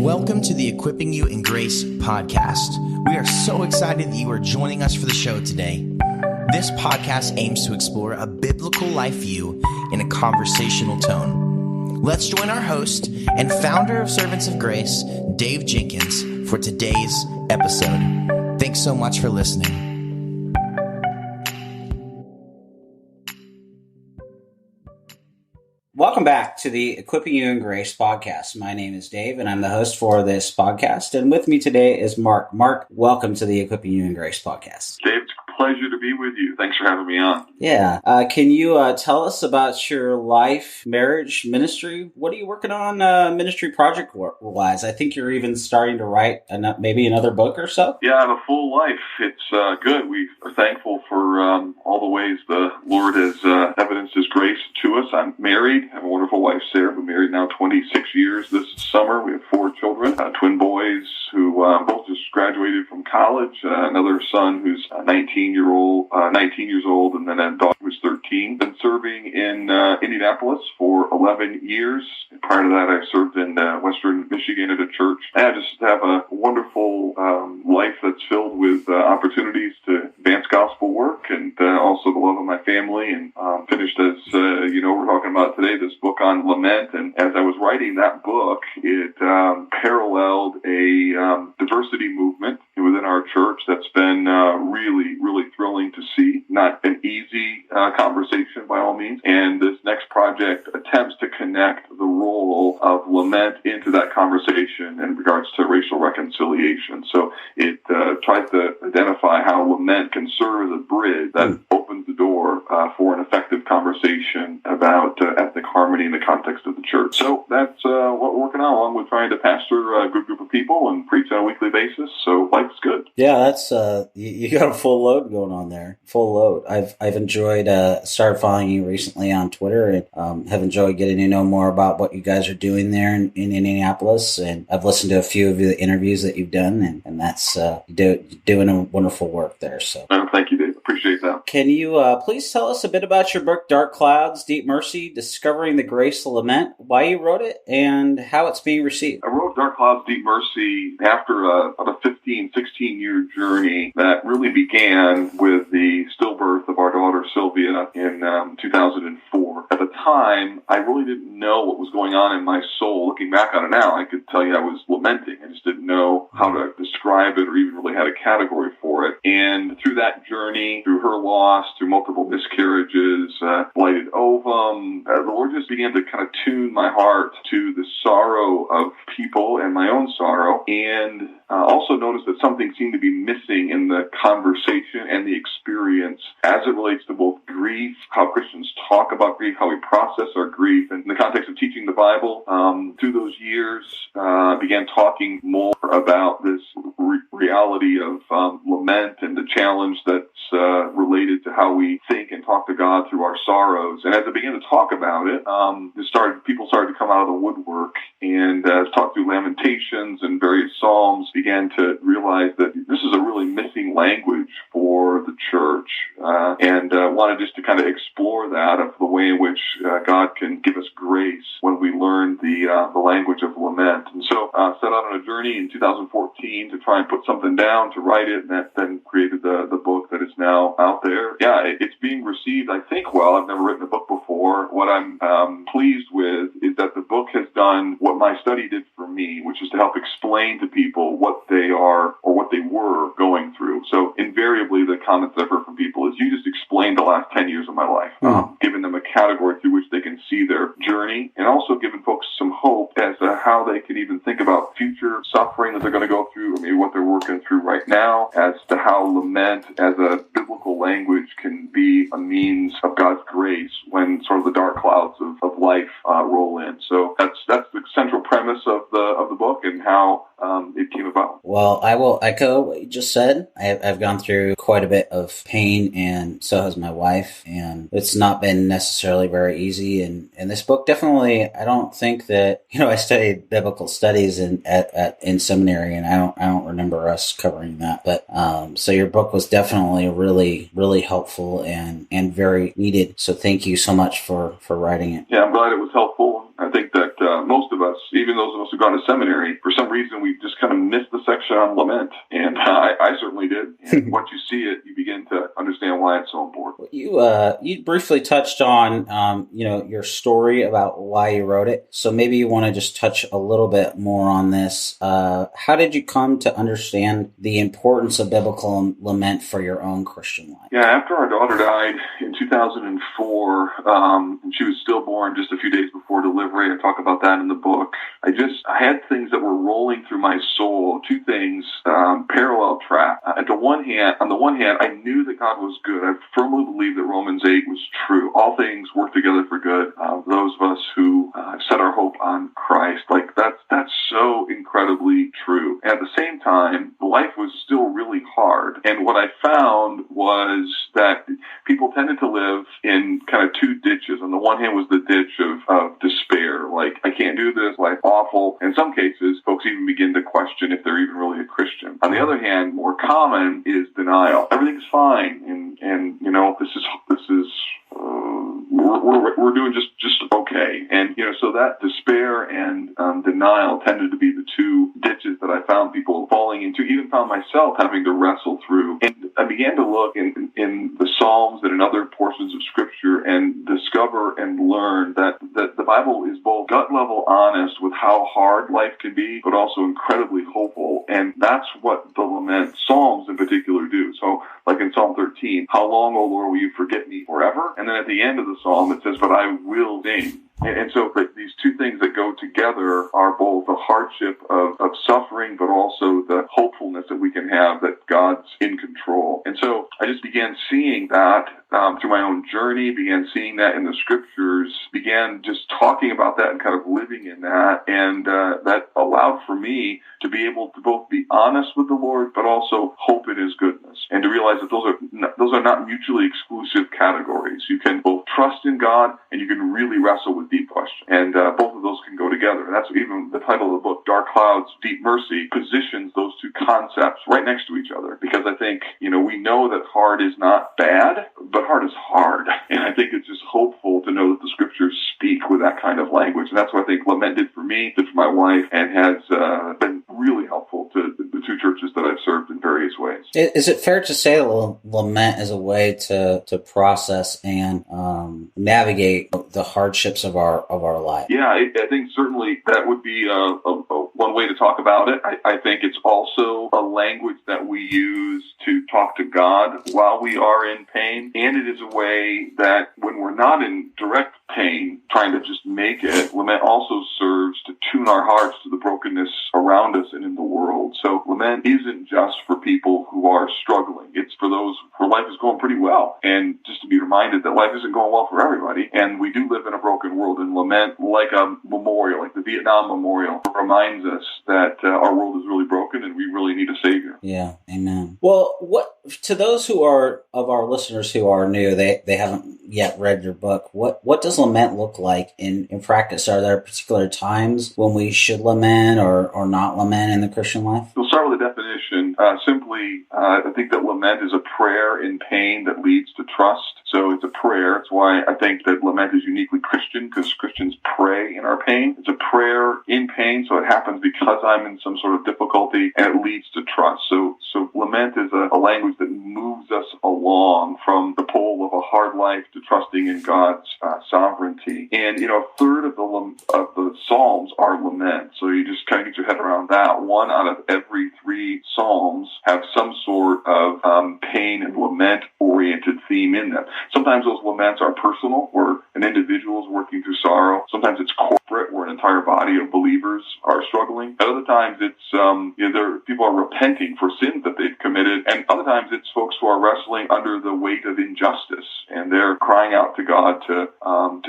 Welcome to the Equipping You in Grace podcast. We are so excited that you are joining us for the show today. This podcast aims to explore a biblical life view in a conversational tone. Let's join our host and founder of Servants of Grace, Dave Jenkins, for today's episode. Thanks so much for listening. Welcome back to the Equipping You in Grace podcast. My name is Dave, and I'm the host for this podcast. And with me today is Mark. Mark, welcome to the Equipping You in Grace podcast. Dave, it's a pleasure to be with you. Thanks for having me on. Yeah. Can you tell us about your life, marriage, ministry? What are you working on ministry project-wise? I think you're even starting to write maybe another book or so? Yeah, I have a full life. It's good. We are thankful for all the ways the Lord has evidenced His grace to us. I'm married. I have a wonderful wife, Sarah. We've been married now 26 years this summer. We have 4 children, twin boys who both just graduated from college, another son who's 19 years old, and then a daughter who's 13. Been serving in Indianapolis for 11 years. Prior to that, I served in Western Michigan at a church. I just have a wonderful life that's filled with opportunities to advance gospel work and also the love of my family. And finished, as we're talking about today, this book on lament. And as I was writing that book, it paralleled a diversity movement within our church that's been really, really thrilling to see. Not an easy conversation by all means. And this next project attempts to connect the role of lament into that conversation in regards to racial reconciliation. So it tries to identify how lament can serve as a bridge that opens the door for an effective conversation about ethnic harmony in the context of the church. So that's what we're working on, along with trying to pastor a good group of people and preach on a weekly basis. So life's good. Yeah, that's you got a full load going on there. Full load. I've enjoyed started following you recently on Twitter and have enjoyed getting to know more about what you guys are doing there in Indianapolis. And I've listened to a few of the interviews that you've done, and that's doing a wonderful work there. So thank you, Dave. Appreciate that. Can you please tell us a bit about your book, Dark Clouds, Deep Mercy, Discovering the Grace of Lament, why you wrote it, and how it's being received? I wrote Dark Clouds, Deep Mercy after a 15, 16-year journey that really began with the stillbirth of our daughter, Sylvia, in 2004. At the time, I really didn't know what was going on in my soul. Looking back on it now, I could tell you I was lamenting. I just didn't know how to describe it or even really had a category for it. And through that journey, through her loss, through multiple miscarriages, blighted ovum, the Lord just began to kind of tune my heart to the sorrow of people and my own sorrow, and also noticed that something seemed to be missing in the conversation and the experience as it relates to both grief, how Christians talk about grief, how we process our grief. And in the context of teaching the Bible, through those years, began talking more about this reality of lament and the challenge that's related to how we think and talk to God through our sorrows. And as I began to talk about it, people started to come out of the woodwork, and as talked through Lamentations and various Psalms, began to realize that this is a really missing language for the church, and wanted just to kind of explore that, of the way in which God can give us grace when we learn the language of lament. And so set out on a journey in 2014 to try and put something down, to write it, and that then created the book that is now out there. Yeah, it's being received, I think, well. I've never written a book before. What I'm pleased with is that the book has done what my study did for me, which is to help explain to people what they are or what they were going through. So invariably, the comments I've heard from people is, you just explained the last 10 years of my life, giving them a category through which they can see their journey, and also giving folks some hope as to how they can even think about future suffering that they're going to go through, or maybe what they're working through right now, as to how lament as a biblical language can be a means of God's grace when sort of the dark clouds of life roll in. So that's the central premise of the book and how it came about. Well, I will echo what you just said. I've gone through quite a bit of pain, and so has my wife, and it's not been necessarily very easy. And this book definitely, I don't think that, I studied biblical studies in seminary, and I don't remember us covering that. But so your book was definitely really, really helpful and very needed. So thank you so much for writing it. Yeah, I'm glad it was helpful. I think that most of us, even those of us who've gone to seminary, for some reason we just kind of missed the section on lament. And I certainly did. And once you see it, you begin to understand why it's so important. You briefly touched on, your story about why you wrote it. So maybe you want to just touch a little bit more on this. How did you come to understand the importance of biblical lament for your own Christian life? Yeah, after our daughter died in 2004, and she was stillborn just a few days before delivery, I talk about that in the book. I had things that were rolling through my soul, two things, parallel track. On the one hand, I knew that God was good. I firmly believed that Romans 8 was true. All things work together for good. Those of us who set our hope on Christ, that's so incredibly true. And at the same time, life was still really hard. And what I found was that people tended to live in kind of two ditches. On the one hand was the ditch of despair, like, I can't do this, life awful. In some cases, folks even begin to question if they're even really a Christian. On the other hand, more common is denial. Everything's fine, and we're doing just okay. And so that despair and denial tended to be the two ditches that I found people falling into. Even found myself having to wrestle through. And I began to look in the Psalms and in other portions of Scripture and discover and learn that the Bible is both gut level honest with how hard life can be, but also incredibly hopeful. And that's what the lament Psalms in particular do. So, like in Psalm 13, how long, O Lord, will you forget me forever? And then at the end of the Psalm, it says, but I will sing. And so these two things that go together are both the hardship of suffering, but also the hopefulness that we can have that God's in control. And so I just began seeing that through my own journey, began seeing that in the Scriptures, began just talking about that and kind of living in that. And that allowed for me to be able to both be honest with the Lord, but also hope in His goodness, and to realize that those are not mutually exclusive categories. You can both trust in God, and you can really wrestle with deep questions. And both of those can go together. And that's even the title of the book, Dark Clouds, Deep Mercy, positions those two concepts right next to each other. Because I think, we know that hard is not bad, but hard is hard. And I think it's just hopeful to know that the Scriptures speak with that kind of language. And that's what I think lament did for me, did for my wife, and has been really helpful to the two churches that I've served in various ways. Is it fair to say that lament is a way to process and navigate the hardships of our life? Yeah, I think certainly that would be one way to talk about it. I think it's also a language that we use to talk to God while we are in pain, and it is a way that when we're not in direct pain, trying to just make it, lament also serves to tune our hearts to the brokenness around us and in the world. So lament isn't just for people who are struggling. It's for those whose life is going pretty well. And just to be reminded that life isn't going well for everybody. And we do live in a broken world. And lament, like a memorial, like the Vietnam Memorial, reminds us that our world is really broken and we really need a Savior. Yeah, amen. Well, what to those of our listeners who are new, they haven't yet read your book, what does lament look like in practice? Are there particular times when we should lament or not lament in the Christian life? We'll start with the definition. Simply, I think that lament is a prayer in pain that leads to trust. So it's a prayer. It's why I think that lament is uniquely Christian, because Christians pray in our pain. It's a prayer in pain, so it happens because I'm in some sort of difficulty, and it leads to trust. So lament is a language that moves us along from the pull of a hard life to trusting in God's sovereignty. And a third of the Psalms are lament. So you just kind of get your head around that. One out of every 3 Psalms have some sort of pain and lament-oriented theme in them. Sometimes those laments are personal, where an individual is working through sorrow. Sometimes it's corporate, where an entire body of believers are struggling. At other times, it's people are repenting for sins that they've committed, and other times it's folks who are wrestling under the weight of injustice, and they're crying out to God to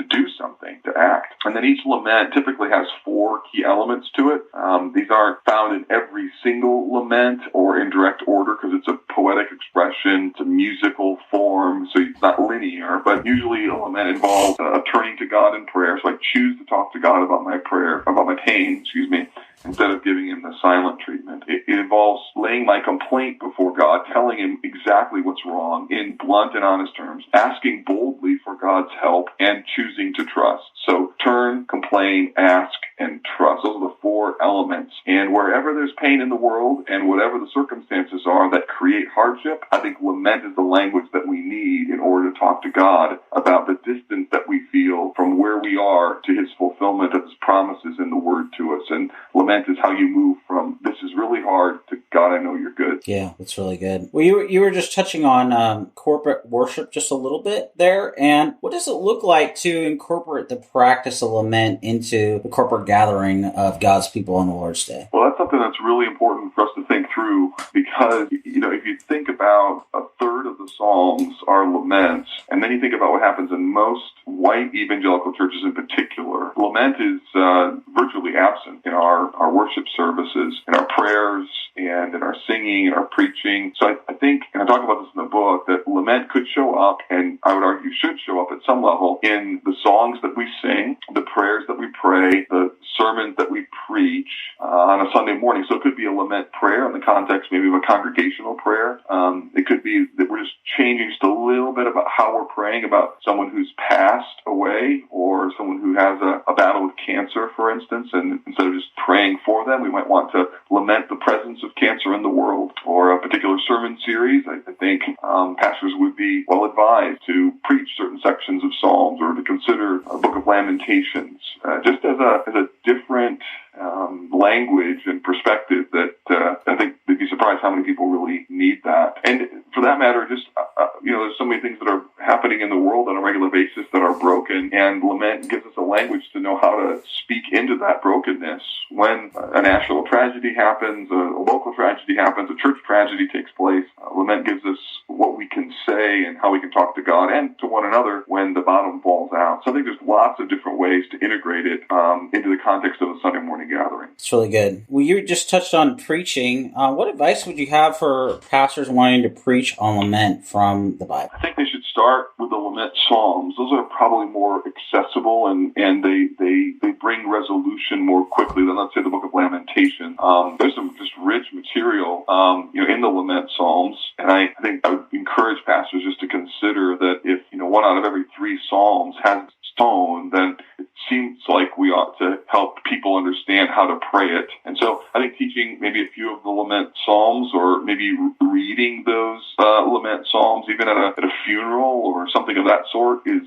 do something, to act. And then each lament typically has 4 key elements to it. These aren't found in every single lament or in direct order, because it's a poetic expression, it's a musical form, so it's not linear, but usually a lament involves turning to God in prayer. So I choose to talk to God about my pain, instead of giving him the silent treatment. It involves laying my complaint before God, telling him exactly what's wrong in blunt and honest terms, asking boldly for God's help, and choosing to trust. So turn, complain, ask, and trust. Those are the four elements. And wherever there's pain in the world and whatever the circumstances are that create hardship, I think lament is the language that we need in order to talk to God about the distance that we feel from where we are to his fulfillment of his promises in the word to us. And lament is how you move from this is really hard to God, I know you're good. Yeah, that's really good. Well, you were just touching on corporate worship just a little bit there. And what does it look like to incorporate the practice of lament into the corporate gathering of God's people on the Lord's Day? Well, that's something that's really important for us to think through because, if you think about a third of the Psalms are laments, and then you think about what happens in most white evangelical churches in particular, lament is virtually absent in our worship services, in our prayers, and in our singing, and our preaching. So I think, and I talk about this in the book, that lament could show up, and I would argue should show up at some level, in the songs that we sing, the prayers that we pray, the sermons that we preach on a Sunday morning. So it could be a lament prayer in the context maybe of a congregational prayer. It could be that we're just changing just a little bit about how we're praying about someone who's passed away or someone who has a battle with cancer, for instance, and instead of just praying for them, we might want to lament the presence of cancer in the world. Or a particular sermon series, I think pastors would be well advised to preach certain sections of Psalms or to consider a book of Lamentations, just as a different language and perspective that I think they'd be surprised how many people really need that. And for that matter, just, there's so many things that are happening in the world on a regular basis that are broken, and lament gives us a language to know how to speak into that brokenness. When a national tragedy happens, a local tragedy happens, a church tragedy takes place, lament gives us what we can say and how we can talk to God and to one another when the bottom falls out. So I think there's lots of different ways to integrate it into the context of a Sunday morning gathering. It's really good. Well, you just touched on preaching. What advice would you have for pastors wanting to preach on lament from the Bible? I think they should start with the lament psalms. Those are probably more accessible and they bring resolution more quickly than, let's say, the book of Lamentation. There's some just rich material, in the lament psalms. And I think I would encourage pastors just to consider that if, one out of every three psalms has tone, then it seems like we ought to help people understand how to pray it. And so I think teaching maybe a few of the lament psalms, or maybe reading those lament psalms, even at a funeral or something of that sort, is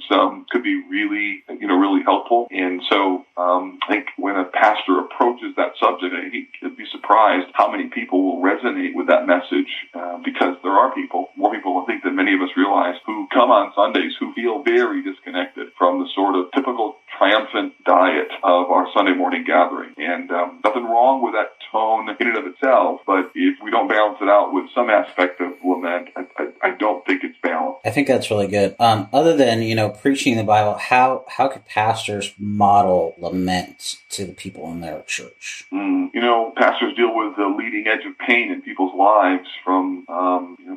could be really really helpful. And so I think when a pastor approaches that subject, he could be surprised how many people will resonate with that message, because there are more people I think than many of us realize, who come on Sundays who feel very disconnected from the sort of typical triumphant diet of our Sunday morning gathering. And nothing wrong with that tone in and of itself, but if we don't balance it out with some aspect of lament, I don't think it's balanced. I think that's really good. Other than, preaching the Bible, how could pastors model lament to the people in their church? Pastors deal with the leading edge of pain in people's lives, from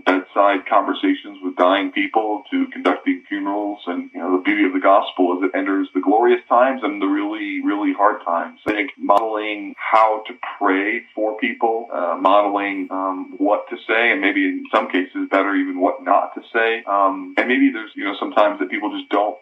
bedside conversations with dying people to conducting funerals. And the beauty of the gospel is it enters the glorious times and the really, really hard times. I think modeling how to pray for people, modeling what to say, and maybe in some cases better even what not to say. And maybe there's sometimes that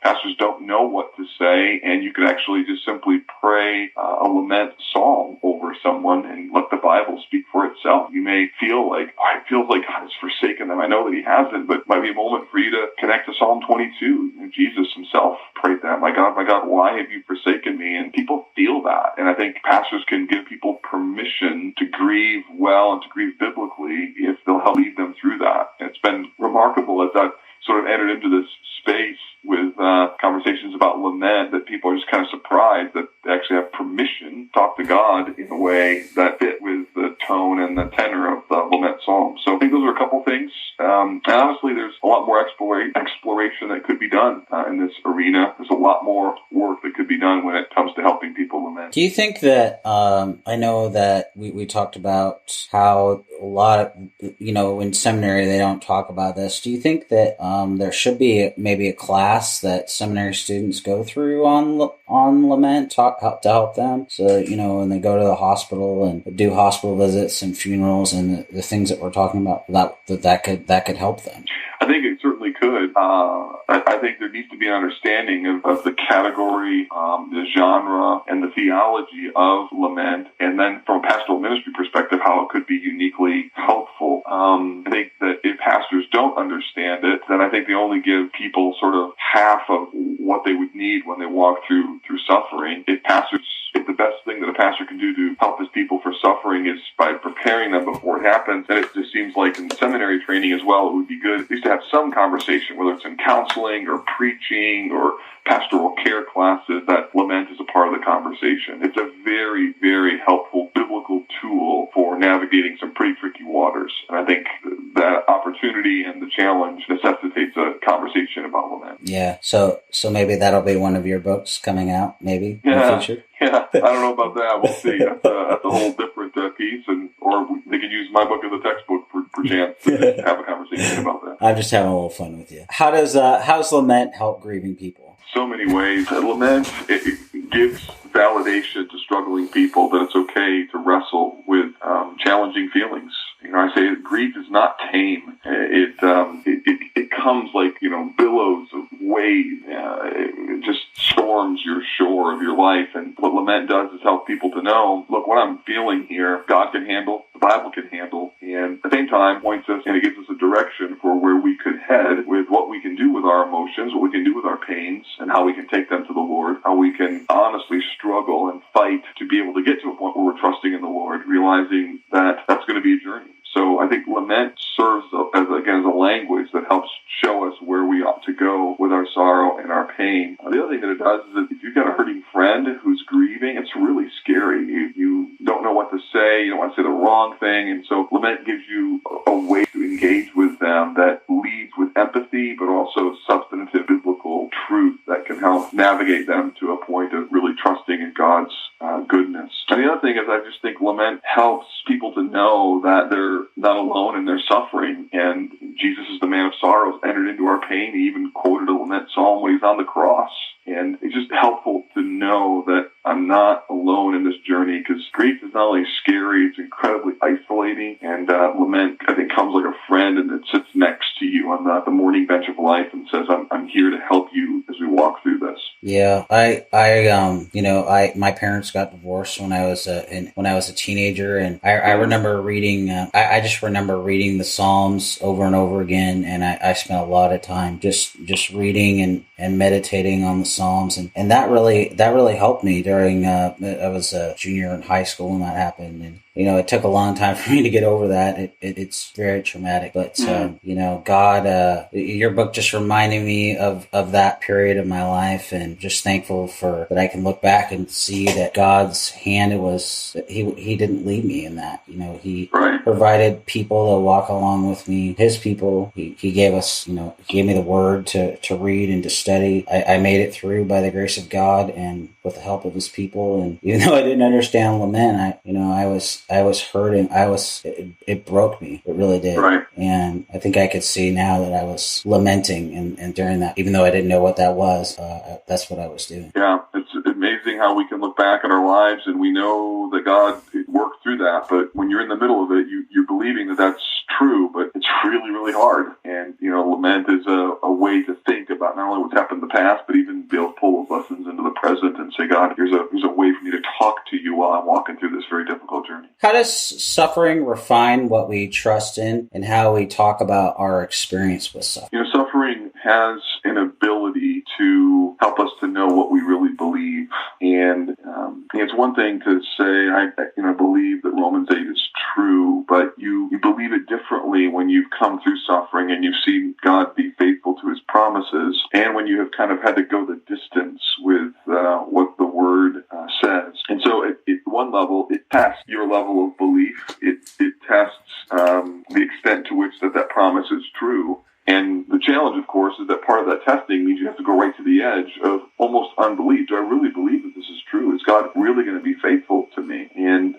pastors don't know what to say, and you can actually just simply pray a lament psalm over someone and let the Bible speak for itself. You may feel like, it feels like God has forsaken them. I know that he hasn't, but it might be a moment for you to connect to Psalm 22. Jesus himself prayed that, my God, why have you forsaken me? And people feel that. And I think pastors can give people permission to grieve well and to grieve biblically if they'll help lead them through that. And it's been remarkable as I've sort of entered into this space with conversations about lament, that people are just kind of surprised that they actually have permission to talk to God in a way that fit with the tone and the tenor of the lament psalm. So I think those are a couple things. And honestly, there's a lot more exploration that could be done in this arena. There's a lot more work that could be done when it comes to helping people lament. Do you think that, I know that we talked about how a lot of, in seminary, they don't talk about this. Do you think that there should be maybe a class that seminary students go through on lament to help them? So, when they go to the hospital and do hospital visits and funerals and the things that we're talking about, that could help them. I think it certainly could. I think there needs to be an understanding of the category, the genre, and the theology of lament, and then from a pastoral ministry perspective, how it could be uniquely helpful. I think that if pastors don't understand it, then I think they only give people sort of half of what they would need when they walk through suffering. If the best thing that a pastor can do to help his people for suffering is by preparing them before it happens, then it just seems like in seminary training as well, it would be good at least to have some conversation, whether it's in counseling or preaching or pastoral care classes, that lament is a part of the conversation. It's a very, very helpful biblical tool for navigating some pretty tricky waters. And I think that opportunity and the challenge necessitates a conversation about lament. Yeah. So maybe that'll be one of your books coming out, maybe in the future. Yeah, I don't know about that. We'll see. That's a whole different piece, or they can use my book as a textbook for chance to have a conversation about that. I'm just having a little fun with you. How's lament help grieving people? So many ways. Lament, it gives validation to struggling people that it's okay to wrestle with challenging feelings. I say grief is not tame. It comes like, billows of wave. It just storms your shore of your life. And what lament does is help people to know, look, what I'm feeling here, God can handle, the Bible can handle. And at the same time, points us and it gives us a direction for where we could head with what we can do with our emotions, what we can do with our pains, and how we can take them to the Lord, how we can honestly struggle and fight to be able to get to a point where we're trusting in the Lord, realizing that that's going to be a journey. So I think lament serves as a language that helps show us where we ought to go with our sorrow and our pain. The other thing that it does is that if you've got a hurting friend who's grieving, it's really scary. You don't know what to say. You don't want to say the wrong thing. And so lament gives you a way to engage with them that leads with empathy, but also substantive biblical truth that can help navigate them to a point of really trusting in God's goodness. And the other thing is I just think lament helps people to know that they're not alone in their suffering. And Jesus is the man of sorrows, entered into our pain. He even quoted a lament psalm when he's on the cross. And it's just helpful to know that I'm not alone in this journey, because grief is not only scary, it's incredibly isolating. And lament, I think, comes like a friend and it sits next to you on the mourning bench of life and says, I'm here to help you as we walk through this. Yeah, my parents got divorced when I was a teenager, and I remember reading. I just remember reading the Psalms over and over again, and I spent a lot of time just reading and meditating on the Psalms, and that really helped me during. I was a junior in high school when that happened, and it took a long time for me to get over that. It's very traumatic, but God, your book just reminded me of that period of my life, and just thankful for that I can look back and see that God's hand He didn't leave me in that. He provided people to walk along with me, His people. He gave us, He gave me the Word to read and to study. I made it through by the grace of God and with the help of His people. And even though I didn't understand lament, I was hurting. It broke me. It really did. Right. And I think I could see now that I was lamenting, and during that, even though I didn't know what that was, that's what I was doing. Yeah, it's amazing how we can look back at our lives and we know that God worked through that. But when you're in the middle of it, you're believing that that's true, but it's really, really hard. And, lament is a way to think about not only what's happened in the past, but even be able to pull those lessons into the present and say, God, here's a way for me to talk to you while I'm walking through this very difficult journey. How does suffering refine what we trust in and how we talk about our experience with suffering? Suffering has an ability to help us to know what we really believe. And it's one thing to say, I believe that Romans 8 is true, but you believe it differently when you've come through suffering and you've seen God be faithful to His promises, and when you have kind of had to go the distance with what the Word says. And so at one level, it tests your level of belief. It tests the extent to which that promise is true. And the challenge, of course, is that part of that testing means you have to go right to the edge of almost unbelief. Do I really believe that this is true? Is God really going to be faithful to me? And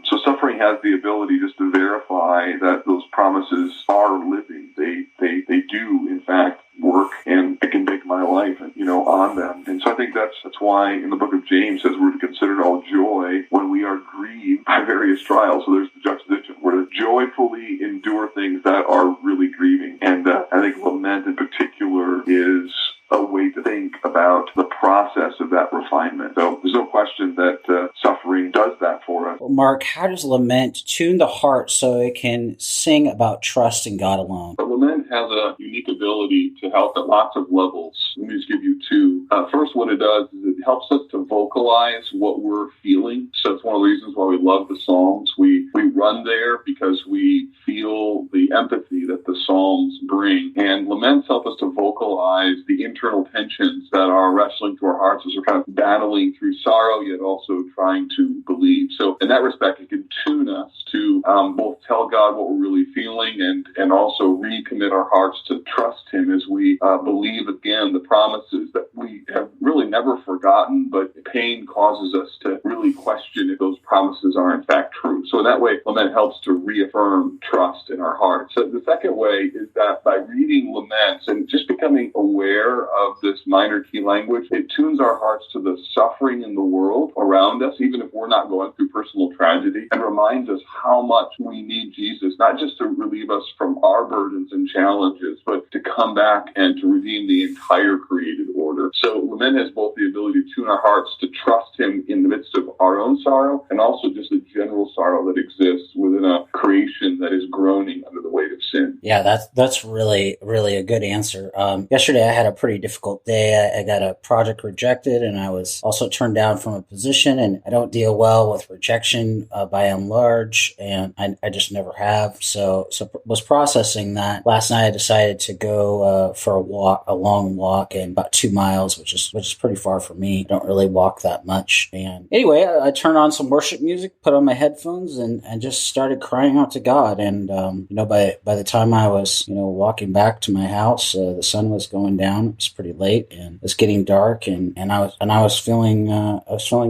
so suffering has the ability just to verify that those promises are living. They do, in fact, work, and I can make my life, on them. And so I think that's why in the book of James says we're to consider it all joy when we are grieved by various trials. So there's the juxtaposition. We're to joyfully endure things that are really grieving. And I think lament in particular is a way to think about the process of that refinement. So there's no question that suffering does that for us. Well, Mark, how does lament tune the heart so it can sing about trust in God alone? But lament has a unique ability to help at lots of levels. Let me just give you two. First, what it does is it helps us to vocalize what we're feeling. So it's one of the reasons why we love the Psalms. We run there because we feel the empathy that the Psalms bring. And laments help us to vocalize the internal tensions that are wrestling through our hearts as we're kind of battling through sorrow, yet also trying to believe. So in that respect, it can tune us to both tell God what we're really feeling and also recommit our hearts to trust Him as we believe again the promises that we have really never forgotten, but pain causes us to really question if those promises are in fact true. So in that way, lament helps to reaffirm trust in our hearts. So the second way is that by reading laments and just becoming aware of this minor key language, it tunes our hearts to the suffering in the world around us, even if we're not going through personal tragedy, and reminds us how much we need Jesus, not just to relieve us from our burdens and challenges, but to come back and to redeem the entire created order. So lament has both the ability to tune our hearts to trust Him in the midst of our own sorrow and also just the general sorrow that exists within a creation that is groaning under the weight of sin. Yeah, that's really, really a good answer. Yesterday I had a pretty difficult day. I got a project rejected, and I was also turned down from a position, and I don't deal well with rejection by and large, and I just never have. So was processing that. Last night I decided to go for a long walk, and about 2 miles, which is pretty far for me. I don't really walk that much. And anyway, I turned on some worship music, put on my headphones, and just started crying out to God. And by the time I was walking back to my house, the sun was going down. It was pretty late, and it was getting dark, and I was feeling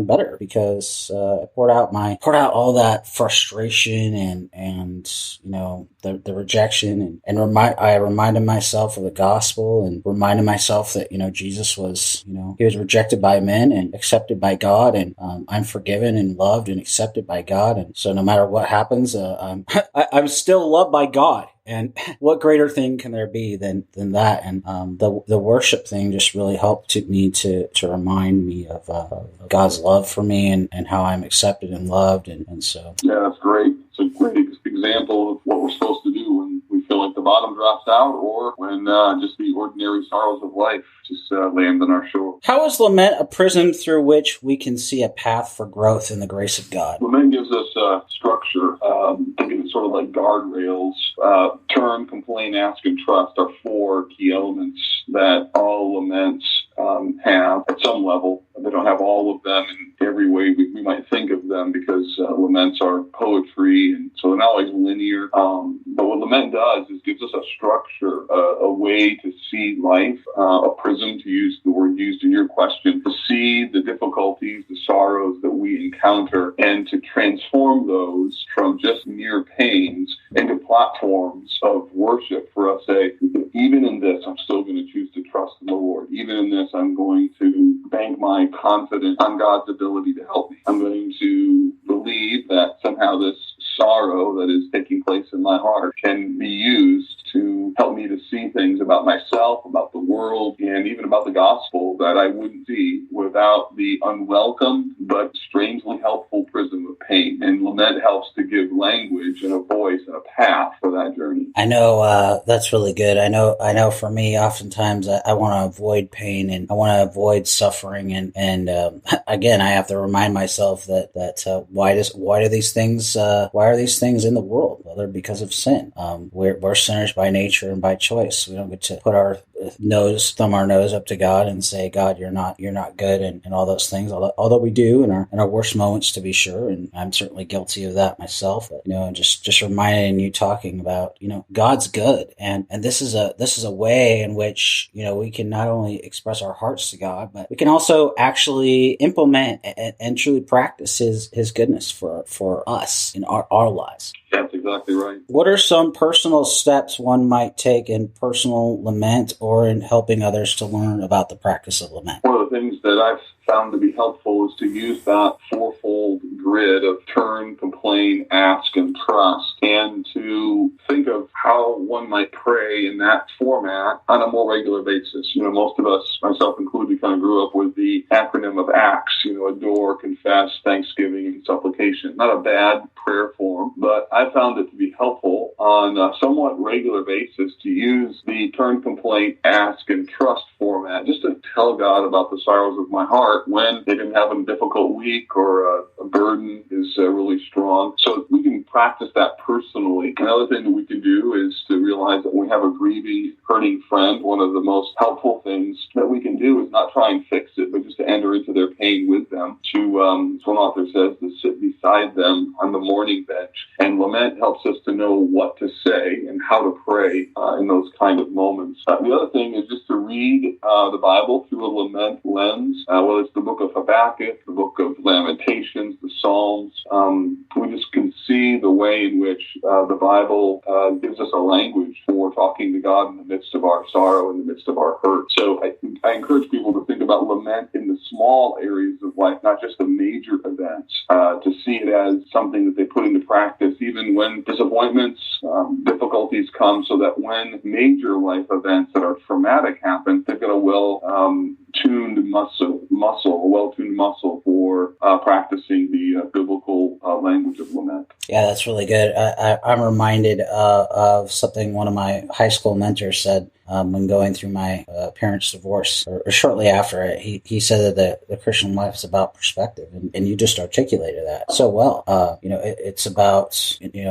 better because I poured out all that frustration and the rejection, and I reminded myself of the gospel, and reminded myself that Jesus was He was rejected by men and accepted by God, and I'm forgiven and loved and accepted by God, and so no matter what happens, I'm still loved by God. And what greater thing can there be than that? And the worship thing just really helped me to remind me of God's love for me and how I'm accepted and loved. And so. Yeah, that's great. It's a great example of what we're supposed to do when we feel like the bottom drops out, or when just the ordinary sorrows of life just land on our shore. How is lament a prism through which we can see a path for growth in the grace of God? Lament gives us structure. It's sort of like guardrails. Turn, complain, ask, and trust are 4 key elements that all laments have at some level. They don't have all of them in every way we might think of them, because laments are poetry, and so they're not always linear. But what lament does is gives us a structure, a way to see life, a prism, to use the word used in your question, to see the difficulties, the sorrows that we encounter, and to transform those from just mere pains into platforms of worship for us. Say, even in this, I'm still going to choose to trust the Lord. Even in this, I'm going to bank my confidence on God's ability to help me. I'm going to believe that somehow this sorrow that is taking place in my heart can be used to help me to see things about myself, about the world, and even about the gospel that I wouldn't see without the unwelcome but strangely helpful prism of pain. And lament helps to give language and a voice and a path for that journey. I know that's really good. I know for me, oftentimes I want to avoid pain, and I want to avoid suffering, and again, I have to remind myself that why are these things in the world? Well, they're because of sin. We're sinners by nature and by choice. We don't get to put thumb our nose up to God and say, God, you're not good, and all those things. Although we do in our worst moments, to be sure, and I'm certainly guilty of that myself. But, and just reminding you, talking about, God's good, and this is a way in which we can not only express our hearts to God, but we can also actually implement and truly practice His goodness for us in our lives. That's exactly right. What are some personal steps one might take in personal lament or in helping others to learn about the practice of lament? One of the things that I've found to be helpful is to use that fourfold grid of turn, complain, ask, and trust, and to think of how one might pray in that format on a more regular basis. Most of us, myself included, kind of grew up with the acronym of ACTS, adore, confess, thanksgiving, and supplication. Not a bad prayer form, but I found it to be helpful on a somewhat regular basis to use the turn, complaint, ask, and trust format, just to tell God about the sorrows of my heart when they've been having a difficult week or a burden is really strong. So we can practice that personally. Another thing that we can do is to realize that when we have a grieving, hurting friend, one of the most helpful things that we can do is not try and fix it, but just to enter into their pain with them, to, as one author says, to sit beside them on the mourning bench. And lament helps us to know what to say and how to pray in those kind of moments. The other thing is just to read the Bible through a lament lens, whether it's the book of Habakkuk, the book of Lamentations, the Psalms. We just can see the way in which the Bible gives us a language for talking to God in the midst of our sorrow, in the midst of our hurt. So I encourage people to think about lament in the small areas of life, not just the major events, to see it as something that they put into practice even when disappointments, difficulties come, so that when major life events that are traumatic happen, they've got a well-tuned muscle for practicing the biblical language of lament. Yeah, that's really good. I'm reminded of something one of my high school mentors said when going through my parents' divorce, or shortly after it. He said that the Christian life is about perspective, and you just articulated that so well. It's about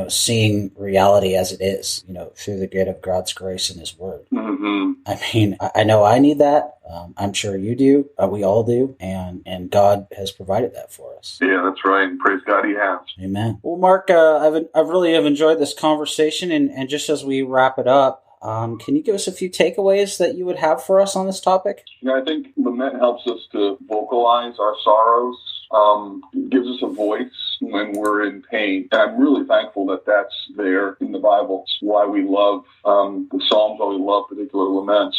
seeing reality as it is, through the gate of God's grace and His Word. Mm-hmm. I mean, I know I need that. I'm sure you do. We all do, and God has provided that for us. Yeah, that's right. And praise God, He has. Amen. Well, Mark, I've really enjoyed this conversation, and just as we wrap it up, can you give us a few takeaways that you would have for us on this topic? I think lament helps us to vocalize our sorrows. It gives us a voice when we're in pain. And I'm really thankful that that's there in the Bible. It's why we love the Psalms, why we love particular laments.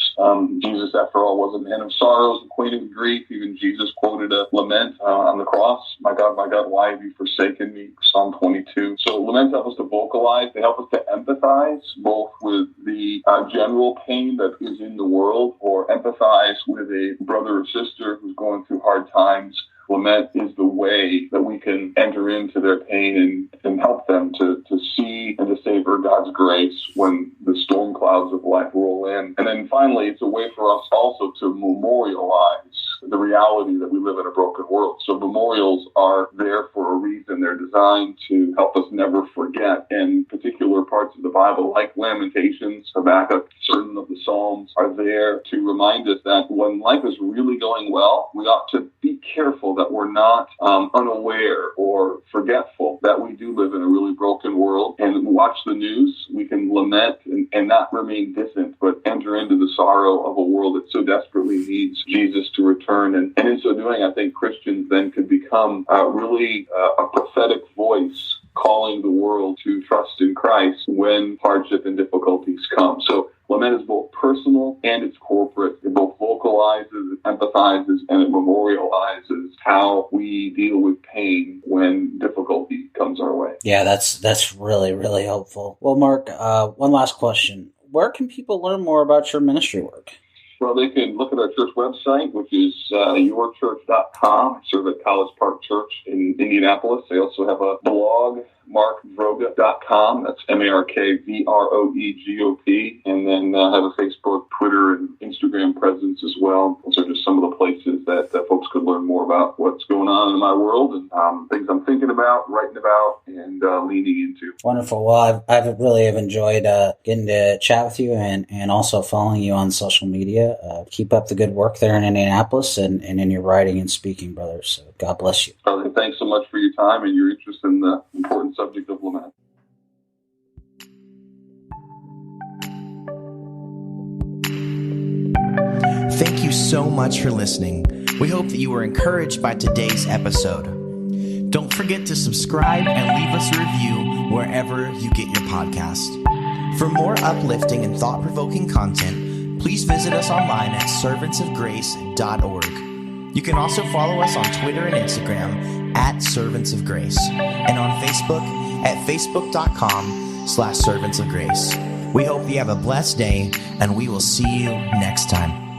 Jesus, after all, was a man of sorrows, acquainted with grief. Even Jesus quoted a lament on the cross. My God, why have you forsaken me? Psalm 22. So laments help us to vocalize. They help us to empathize, both with the general pain that is in the world, or empathize with a brother or sister who's going through hard times. Lament is the way that we can enter into their pain and help them to see and to savor God's grace when the storm clouds of life roll in. And then finally, it's a way for us also to memorialize the reality that we live in a broken world. So memorials are there for a reason. They're designed to help us never forget. And particular parts of the Bible, like Lamentations, Habakkuk, certain of the Psalms, are there to remind us that when life is really going well, we ought to be careful that we're not unaware or forgetful that we do live in a really broken world. And watch the news. We can lament and not remain distant, but enter into the sorrow of a world that so desperately needs Jesus to return. And in so doing, I think Christians then could become really a prophetic voice calling the world to trust in Christ when hardship and difficulties come. So lament is both personal and it's corporate. It both vocalizes, it empathizes, and it memorializes how we deal with pain when difficulty comes our way. Yeah, that's really, really helpful. Well, Mark, one last question. Where can people learn more about your ministry work? Well, they can look at our church website, which is yourchurch.com. I serve at College Park Church in Indianapolis. They also have a blog JenkkinsandMarkVroegop.com. That's MarkVroegop. And then have a Facebook, Twitter, and Instagram presence as well. Those are just some of the places that folks could learn more about what's going on in my world and things I'm thinking about, writing about, and leaning into. Wonderful. Well, I've really have enjoyed getting to chat with you and also following you on social media. Keep up the good work there in Indianapolis and in your writing and speaking, brother. So God bless you. Thanks so much for your time and your interest in the important subject of lament. Thank you so much for listening. We hope that you were encouraged by today's episode. Don't forget to subscribe and leave us a review wherever you get your podcast. For more uplifting and thought-provoking content, please visit us online at servantsofgrace.org. You can also follow us on Twitter and Instagram at Servants of Grace and on Facebook at facebook.com/servantsofgrace. We hope you have a blessed day, and we will see you next time.